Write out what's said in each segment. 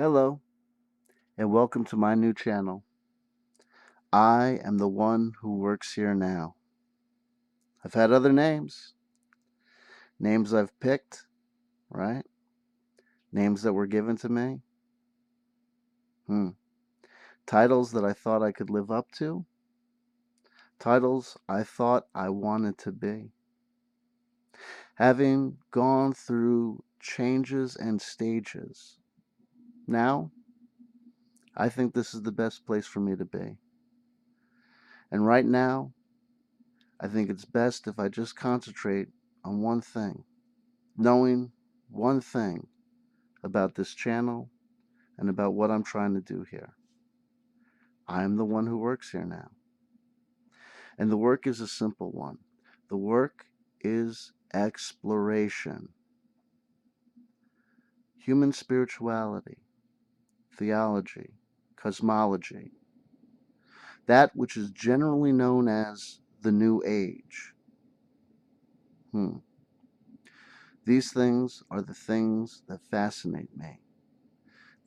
Hello, and welcome to my new channel. I am the one who works here now. I've had other names I've picked, right? Names that were given to me. Hmm. Titles that I thought I could live up to. Titles I thought I wanted to be. Having gone through changes and stages, now I think this is the best place for me to be. And right now, I think it's best if I just concentrate on one thing, knowing one thing about this channel and about what I'm trying to do here. I'm the one who works here now. And the work is a simple one. The work is exploration. Human spirituality, theology, cosmology, that which is generally known as the New Age. Hmm. These things are the things that fascinate me.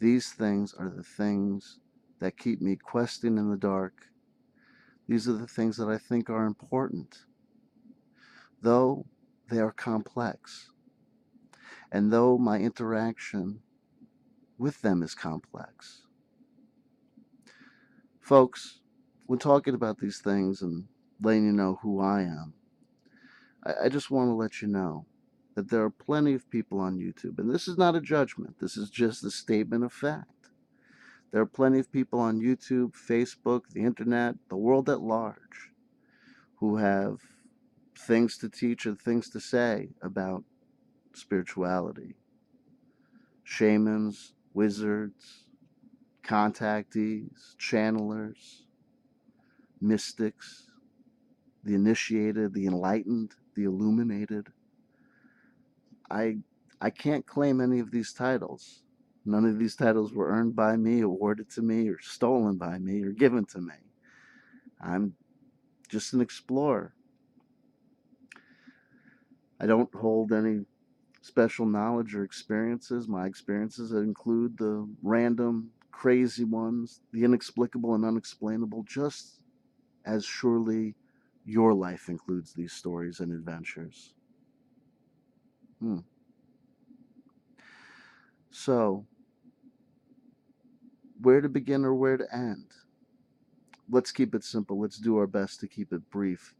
These things are the things that keep me questing in the dark. These are the things that I think are important, though they are complex, and though my interaction with them is complex. Folks, when talking about these things and letting you know who I am, I just want to let you know that there are plenty of people on YouTube, and this is not a judgment, this is just a statement of fact. There are plenty of people on YouTube, Facebook, the internet, the world at large, who have things to teach and things to say about spirituality. Shamans, wizards, contactees, channelers, mystics, the initiated, the enlightened, the illuminated. I I can't claim any of these titles. None of these titles were earned by me, awarded to me, or stolen by me, or given to me. I'm just an explorer. I don't hold any special knowledge or experiences. My experiences include the random, crazy ones, the inexplicable and unexplainable, just as surely your life includes these stories and adventures. Hmm. So, where to begin or where to end? Let's keep it simple. Let's do our best to keep it brief,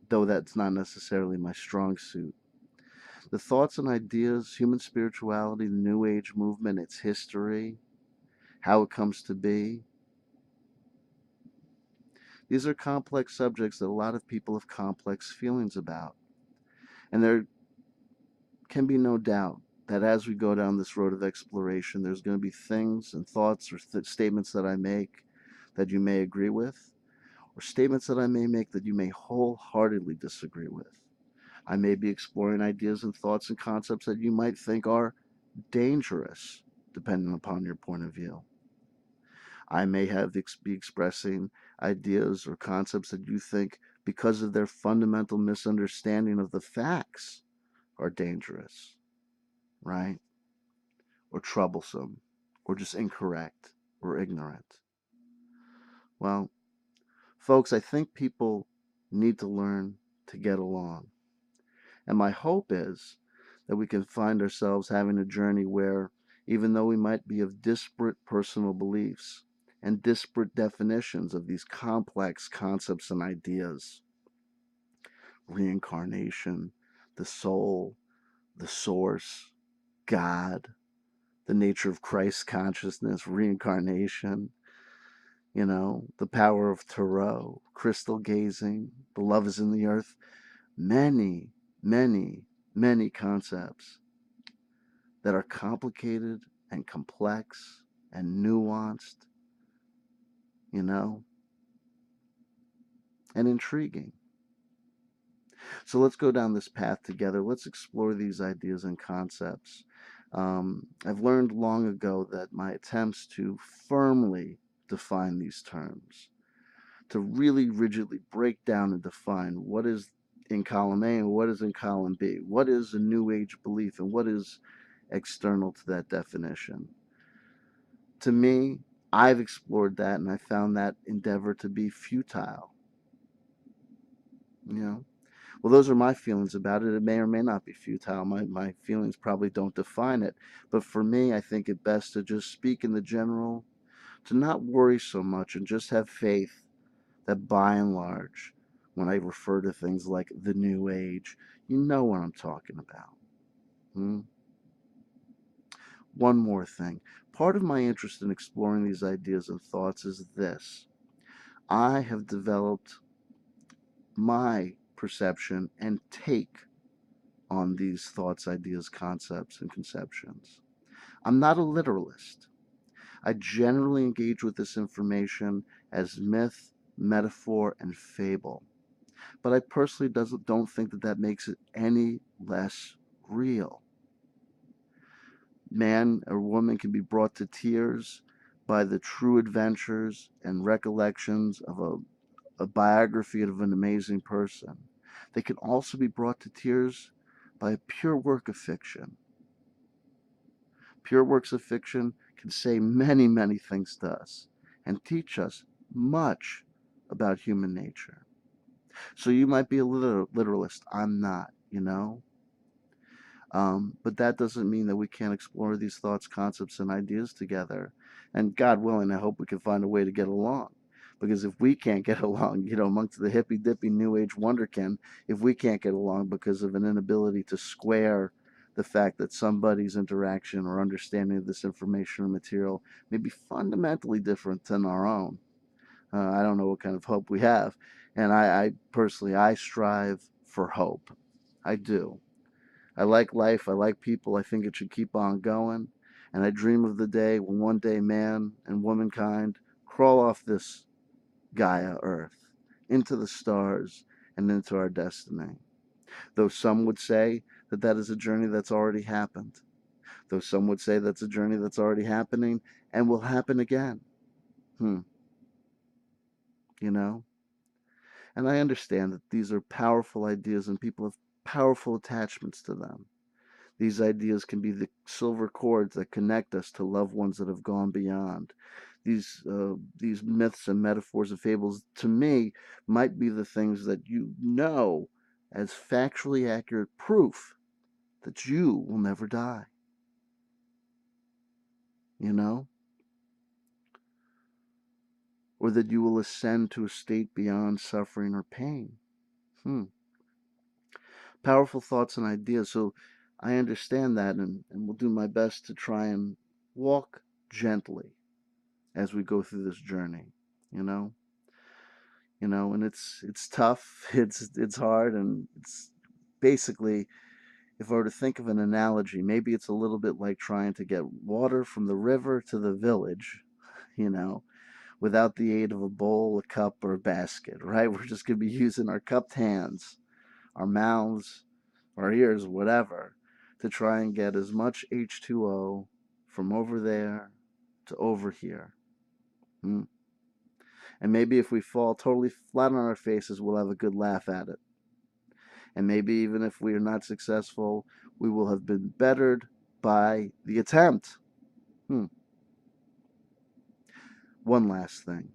though that's not necessarily my strong suit. The thoughts and ideas, human spirituality, the New Age movement, its history, how it comes to be, these are complex subjects that a lot of people have complex feelings about. And there can be no doubt that as we go down this road of exploration, there's going to be things and thoughts or statements that I make that you may agree with, or statements that I may make that you may wholeheartedly disagree with. I may be exploring ideas and thoughts and concepts that you might think are dangerous, depending upon your point of view. I may be expressing ideas or concepts that you think, because of their fundamental misunderstanding of the facts, are dangerous, right? Or troublesome, or just incorrect, or ignorant. Well, folks, I think people need to learn to get along. And my hope is that we can find ourselves having a journey where, even though we might be of disparate personal beliefs and disparate definitions of these complex concepts and ideas, reincarnation, the soul, the source, God, the nature of Christ consciousness, reincarnation, the power of tarot, crystal gazing, the love is in the earth, many, many, many concepts that are complicated and complex and nuanced, you know, and intriguing. So let's go down this path together. Let's explore these ideas and concepts. I've learned long ago that my attempts to firmly define these terms, to really rigidly break down and define what is in column A and what is in column B, what is a New Age belief and what is external to that definition. To me, I've explored that and I found that endeavor to be futile. You know, well, those are my feelings about it. It may or may not be futile. My feelings probably don't define it. But for me, I think it best to just speak in the general, to not worry so much and just have faith that by and large, when I refer to things like the New Age, you know what I'm talking about. Hmm? One more thing. Part of my interest in exploring these ideas and thoughts is this. I have developed my perception and take on these thoughts, ideas, concepts, and conceptions. I'm not a literalist. I generally engage with this information as myth, metaphor, and fable. But I personally don't think that that makes it any less real. Man or woman can be brought to tears by the true adventures and recollections of a biography of an amazing person. They can also be brought to tears by a pure work of fiction. Pure works of fiction can say many, many things to us and teach us much about human nature. So you might be a literalist. I'm not, you know? But that doesn't mean that we can't explore these thoughts, concepts, and ideas together. And God willing, I hope we can find a way to get along. Because if we can't get along, amongst the hippy dippy new age wonderkin, if we can't get along because of an inability to square the fact that somebody's interaction or understanding of this information or material may be fundamentally different than our own, I don't know what kind of hope we have. And I personally, I strive for hope. I do. I like life. I like people. I think it should keep on going. And I dream of the day when one day man and womankind crawl off this Gaia Earth into the stars and into our destiny. Though some would say that that is a journey that's already happened. Though some would say that's a journey that's already happening and will happen again. Hmm, you know? And I understand that these are powerful ideas and people have powerful attachments to them. These ideas can be the silver cords that connect us to loved ones that have gone beyond. These myths and metaphors and fables, to me, might be the things that you know as factually accurate proof that you will never die. You know, or that you will ascend to a state beyond suffering or pain. Hmm. Powerful thoughts and ideas. So I understand that, and will do my best to try and walk gently as we go through this journey, you know and it's tough. It's hard, and it's basically, if I were to think of an analogy, maybe it's a little bit like trying to get water from the river to the village, you know without the aid of a bowl, a cup, or a basket, right? We're just going to be using our cupped hands, our mouths, our ears, whatever, to try and get as much H2O from over there to over here. Hmm? And maybe if we fall totally flat on our faces, we'll have a good laugh at it. And maybe even if we are not successful, we will have been bettered by the attempt. Hmm. One last thing.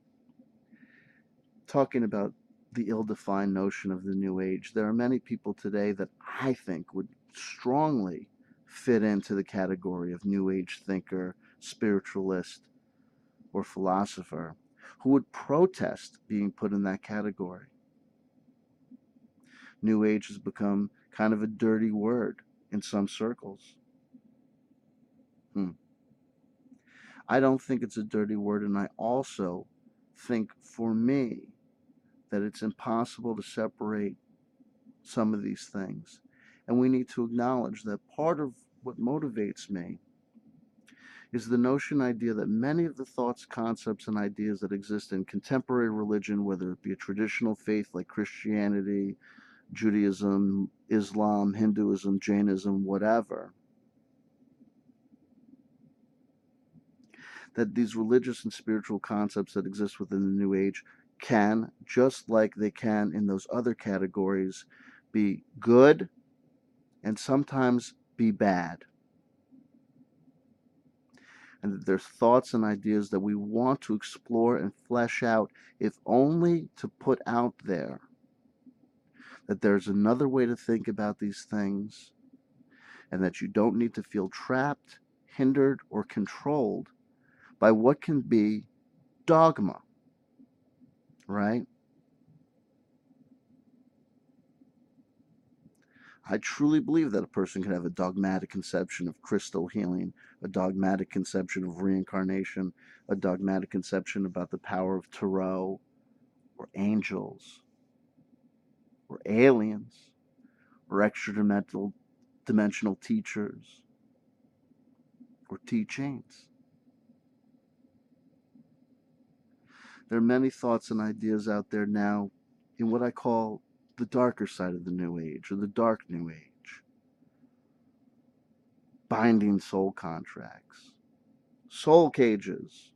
Talking about the ill defined notion of the New Age, there are many people today that I think would strongly fit into the category of New Age thinker, spiritualist, or philosopher who would protest being put in that category. New Age has become kind of a dirty word in some circles. Hmm. I don't think it's a dirty word, and I also think, for me, that it's impossible to separate some of these things. And we need to acknowledge that part of what motivates me is the notion idea that many of the thoughts, concepts, and ideas that exist in contemporary religion, whether it be a traditional faith like Christianity, Judaism, Islam, Hinduism, Jainism, whatever, that these religious and spiritual concepts that exist within the New Age can, just like they can in those other categories, be good and sometimes be bad. and that there's thoughts and ideas that we want to explore and flesh out, if only to put out there that there's another way to think about these things, and that you don't need to feel trapped, hindered, or controlled by what can be dogma, right? I truly believe that a person can have a dogmatic conception of crystal healing, a dogmatic conception of reincarnation, a dogmatic conception about the power of tarot, or angels, or aliens, or extra dimensional teachers, or teachings. There are many thoughts and ideas out there now in what I call the darker side of the New Age, or the dark New Age. Binding soul contracts, soul cages,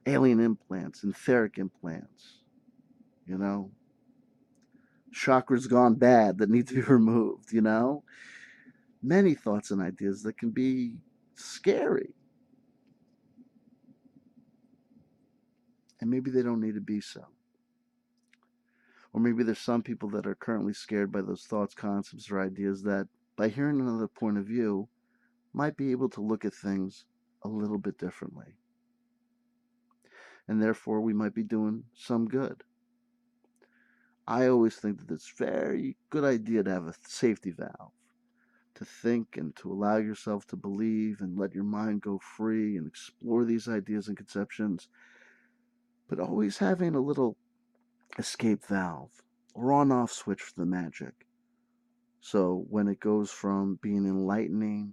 alien implants, etheric implants, you know, chakras gone bad that need to be removed, many thoughts and ideas that can be scary. And maybe they don't need to be so. Or maybe there's some people that are currently scared by those thoughts, concepts, or ideas that, by hearing another point of view, might be able to look at things a little bit differently. And therefore, we might be doing some good. I always think that it's a very good idea to have a safety valve, to think and to allow yourself to believe and let your mind go free and explore these ideas and conceptions, but always having a little escape valve or on off switch for the magic. So when it goes from being enlightening,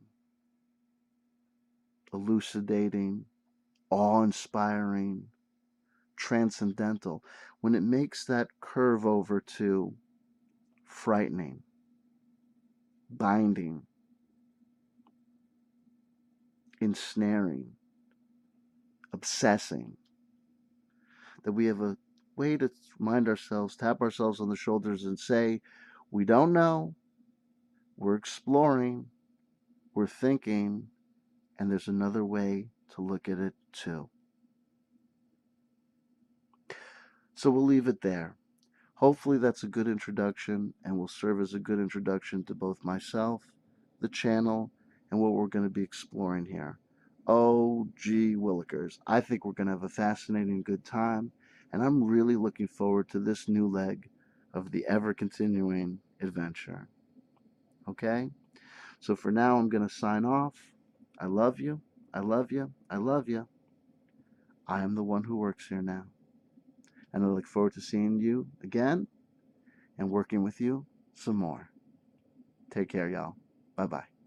elucidating, awe inspiring, transcendental, when it makes that curve over to frightening, binding, ensnaring, obsessing, that we have a way to remind ourselves, tap ourselves on the shoulders and say, we don't know, we're exploring, we're thinking, and there's another way to look at it too. So we'll leave it there. Hopefully that's a good introduction and will serve as a good introduction to both myself, the channel, and what we're going to be exploring here. Oh, gee willikers. I think we're going to have a fascinating good time, and I'm really looking forward to this new leg of the ever-continuing adventure. Okay? So for now, I'm going to sign off. I love you. I love you. I love you. I am the one who works here now. And I look forward to seeing you again and working with you some more. Take care, y'all. Bye bye.